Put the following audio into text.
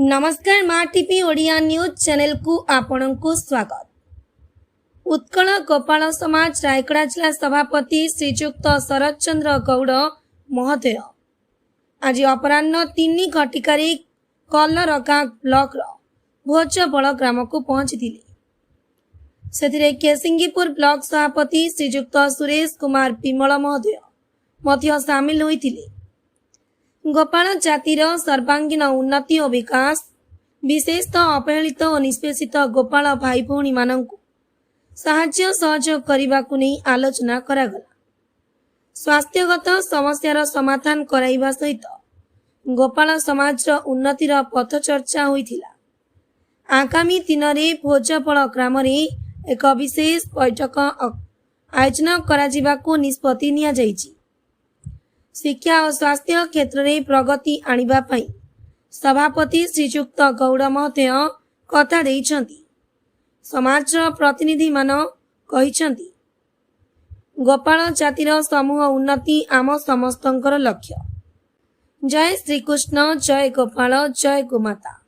नमस्कार माँ TP Odia news channel को आपण को स्वागत। उत्कल गोपाल समाज रायगड़ा जिला सभापति श्रीजुक्त शरद चंद्र गौड़ महोदय आज अपराह्न 3 घटिकारे कलरगा ब्लॉक भोजबल ग्राम को पहुंची से केसिंगीपुर ब्लॉक सभापति श्रीजुक्त सुरेश कुमार पिमल महोदय मध्य सामिल होइथिले। गोपाल जातिर सर्वांगीन उन्नति और विकास विशेषतः अपहेलित और निष्पेषित गोपाल भाई भौणी मानंकु साहाय्य सहयोग करने को नहीं आलोचना करागला। स्वास्थ्यगत समस्यार समाधान कराइबा सहित गोपाल समाज उन्नतिर पथ चर्चा होइथिला। आगामी दिन में भोजबल ग्राम एक विशेष बैठक आयोजन कराजिबाकु निष्पत्ति निया जाइछि। शिक्षा और स्वास्थ्य क्षेत्र में प्रगति आनिबा पई सभापति श्रीजुक्त गौड़ महोदय कथा देइछंती। समाज प्रतिनिधि मान कहिछंती गोपाल जातिर समूह उन्नति आम समस्तंकर लक्ष्य। जय श्रीकृष्ण, जय गोपाल, जय गोमाता।